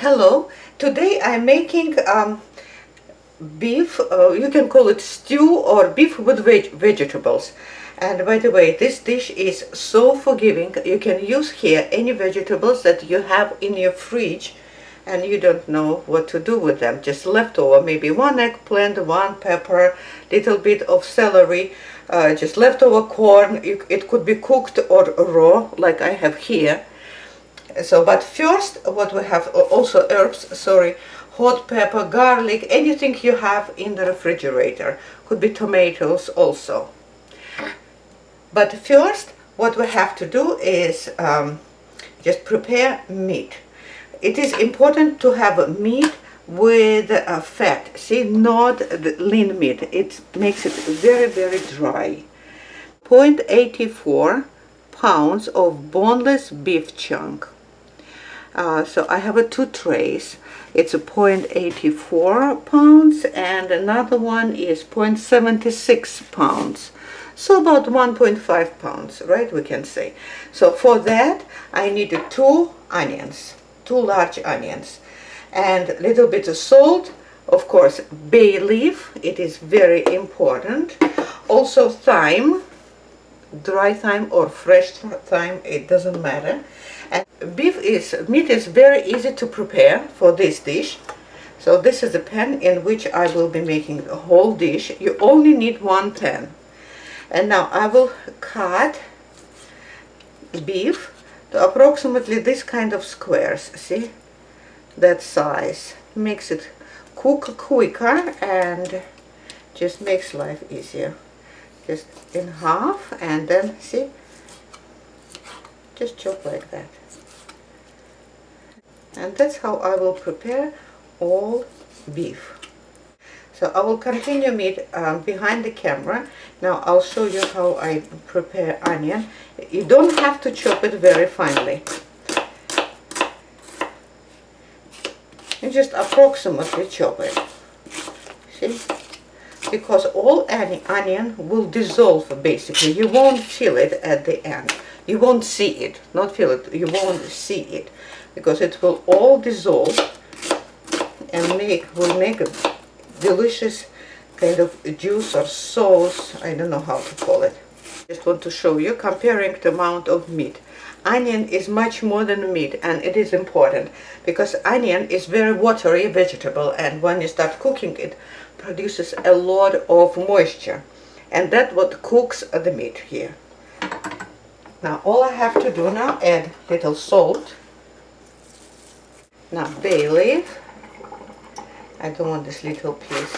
Hello, today I'm making beef, you can call it stew or beef with vegetables. And by the way, this dish is so forgiving. You can use here any vegetables that you have in your fridge and you don't know what to do with them. Just leftover, maybe one eggplant, one pepper, little bit of celery, just leftover corn. It could be cooked or raw like I have here. So, but first, what we have, also herbs, sorry, hot pepper, garlic, anything you have in the refrigerator. Could be tomatoes also. But first, what we have to do is just prepare meat. It is important to have meat with fat. See, not the lean meat. It makes it very, very dry. 0.84 pounds of boneless beef chunk. So I have 2 trays. It's 0.84 pounds and another one is 0.76 pounds. So about 1.5 pounds, right, we can say. So for that I need 2 onions, 2 large onions, and a little bit of salt, of course bay leaf, it is very important. Also thyme, dry thyme or fresh thyme, it doesn't matter. And meat is very easy to prepare for this dish. So this is the pan in which I will be making the whole dish. You only need 1 pan. And now I will cut beef to approximately this kind of squares. See, that size makes it cook quicker and just makes life easier. Just in half, and then see, just chop like that. And that's how I will prepare all beef. So I will continue meat behind the camera. Now I'll show you how I prepare onion. You don't have to chop it very finely. You just approximately chop it. See? Because all onion will dissolve basically. You won't feel it at the end. You won't see it, not feel it, you won't see it. Because it will all dissolve and will make a delicious kind of juice or sauce. I don't know how to call it. Just want to show you comparing the amount of meat. Onion is much more than meat, and it is important because onion is very watery vegetable, and when you start cooking it produces a lot of moisture, and that's what cooks the meat here. Now all I have to do now, add little salt. Now bay leaf. I don't want this little piece.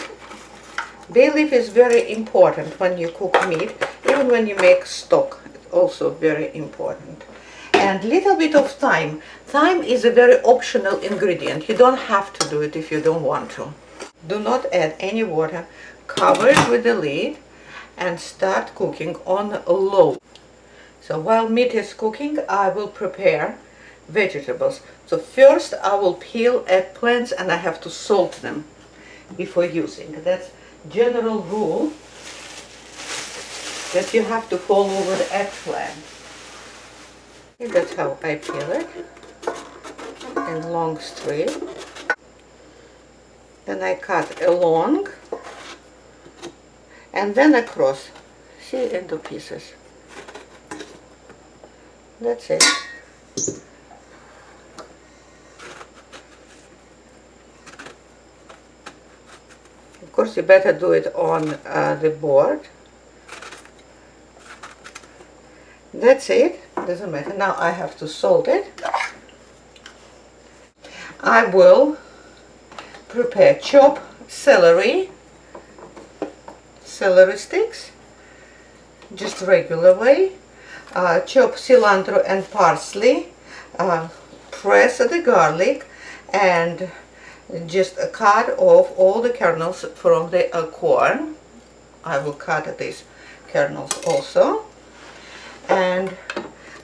Bay leaf is very important when you cook meat, even when you make stock. It's also very important. And little bit of thyme. Thyme is a very optional ingredient. You don't have to do it if you don't want to. Do not add any water. Cover it with the lid and start cooking on low. So while meat is cooking, I will prepare vegetables. So first I will peel eggplants, and I have to salt them before using. That's general rule that you have to follow with eggplant. And that's how I peel it in long strip. Then I cut along and then across, see, into pieces. That's it. Of course, you better do it on the board. That's it. Doesn't matter. Now I have to salt it. I will prepare chop celery sticks, just regular way. Chop cilantro and parsley, press the garlic, and just cut off all the kernels from the corn. I will cut these kernels also, and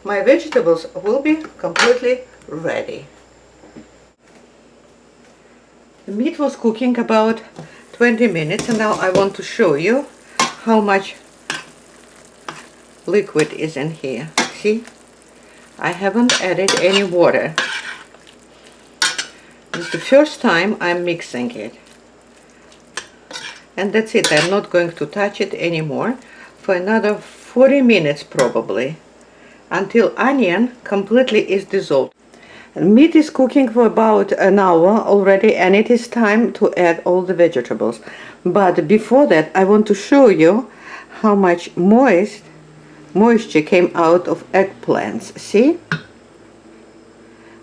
my vegetables will be completely ready. The meat was cooking about 20 minutes, and now I want to show you how much liquid is in here. See, I haven't added any water. It's the first time I'm mixing it. And that's it. I'm not going to touch it anymore for another 40 minutes probably, until onion completely is dissolved. Meat is cooking for about an hour already, and it is time to add all the vegetables. But before that, I want to show you how much moisture came out of eggplants. See?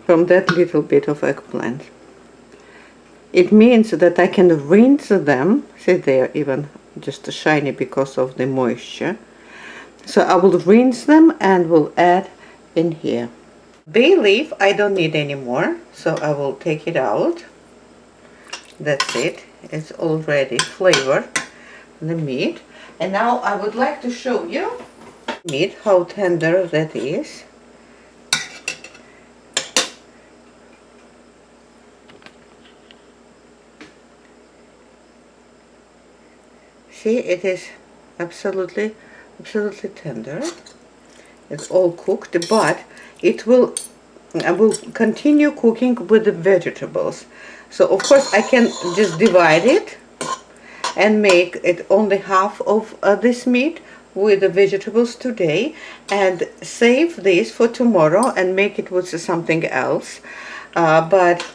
From that little bit of eggplant. It means that I can rinse them. See, they are even just shiny because of the moisture. So I will rinse them and will add in here. Bay leaf I don't need anymore, so I will take it out. That's it. It's already flavored, the meat. And now I would like to show you meat, how tender that is. See, it is absolutely tender. It's all cooked, but I will continue cooking with the vegetables. So of course I can just divide it and make it only half of this meat with the vegetables today, and save this for tomorrow and make it with something else. But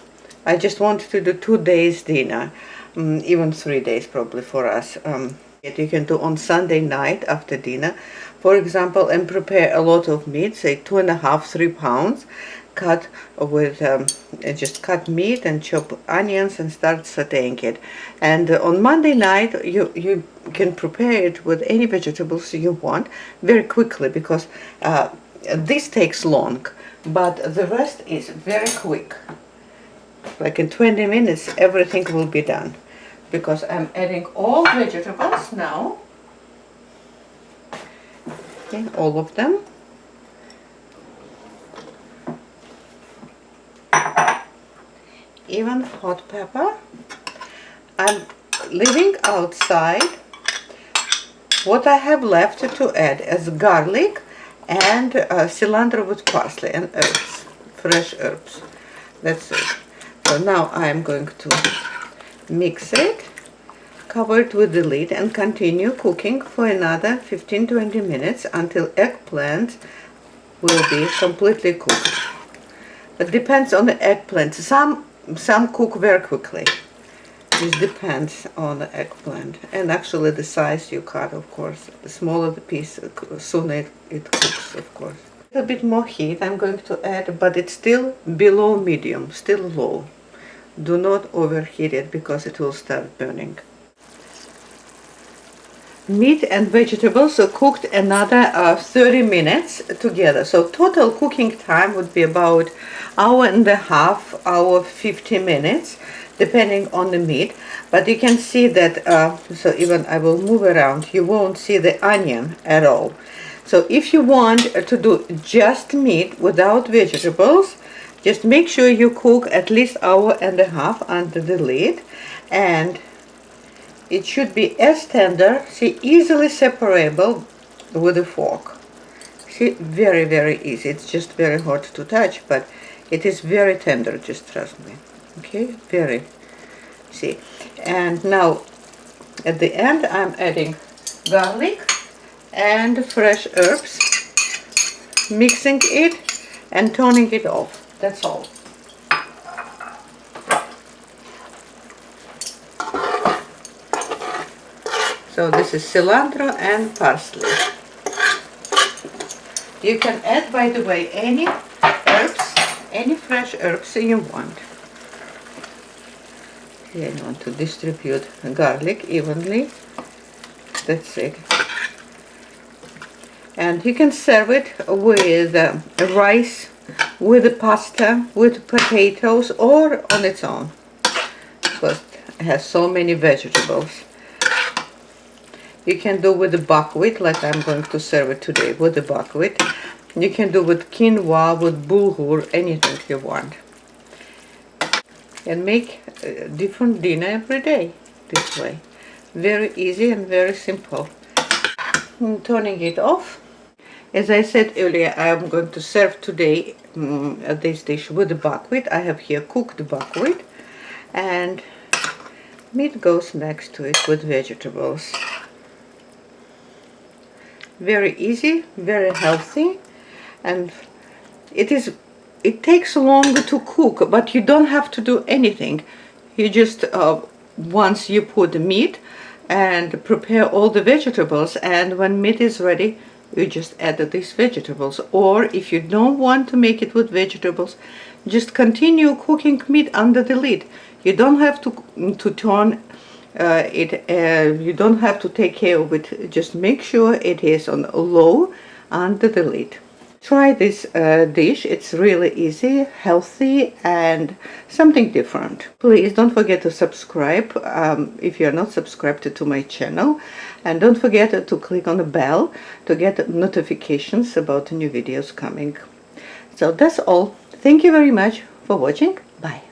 I just wanted to do 2 days dinner, even 3 days probably for us. You can do on Sunday night after dinner, for example, and prepare a lot of meat, say 2.5–3 pounds, cut with just cut meat and chop onions and start sauteing it. And on Monday night you can prepare it with any vegetables you want very quickly, because this takes long, but the rest is very quick. Like in 20 minutes everything will be done, because I'm adding all vegetables now. Okay, all of them. Even hot pepper. I'm leaving outside what I have left to add as garlic and cilantro with parsley and herbs, fresh herbs. That's it. So now I'm going to mix it, cover it with the lid, and continue cooking for another 15–20 minutes until eggplant will be completely cooked. It depends on the eggplant. Some cook very quickly. This depends on the eggplant, and actually the size you cut, of course. The smaller the piece, the sooner it cooks, of course. A bit more heat I'm going to add, but it's still below medium, still low. Do not overheat it because it will start burning. Meat and vegetables are cooked another 30 minutes together. So total cooking time would be about hour and a half, hour 50 minutes, depending on the meat. But you can see that, so even I will move around, you won't see the onion at all. So if you want to do just meat without vegetables, just make sure you cook at least hour and a half under the lid, and it should be as tender, see, easily separable with a fork. See, very, very easy. It's just very hard to touch, but it is very tender, just trust me. Okay, very, see. And now, at the end, I'm adding garlic and fresh herbs, mixing it and turning it off. That's all. So this is cilantro and parsley. You can add, by the way, any herbs, any fresh herbs you want. Yeah, you want to distribute garlic evenly. That's it. And you can serve it with rice, with pasta, with potatoes, or on its own, because it has so many vegetables. You can do with the buckwheat, like I'm going to serve it today with the buckwheat. You can do with quinoa, with bulgur, anything you want. And make a different dinner every day this way. Very easy and very simple. Turning it off. As I said earlier, I am going to serve today this dish with the buckwheat. I have here cooked buckwheat. and meat goes next to it with vegetables. Very easy, very healthy, and it takes longer to cook, but you don't have to do anything. You just once you put the meat and prepare all the vegetables, and when meat is ready you just add these vegetables. Or if you don't want to make it with vegetables, just continue cooking meat under the lid. You don't have to turn you don't have to take care of it. Just make sure it is on low under the lid. Try this dish. It's really easy, healthy, and something different. Please don't forget to subscribe if you're not subscribed to my channel, and don't forget to click on the bell to get notifications about new videos coming. So that's all. Thank you very much for watching. Bye.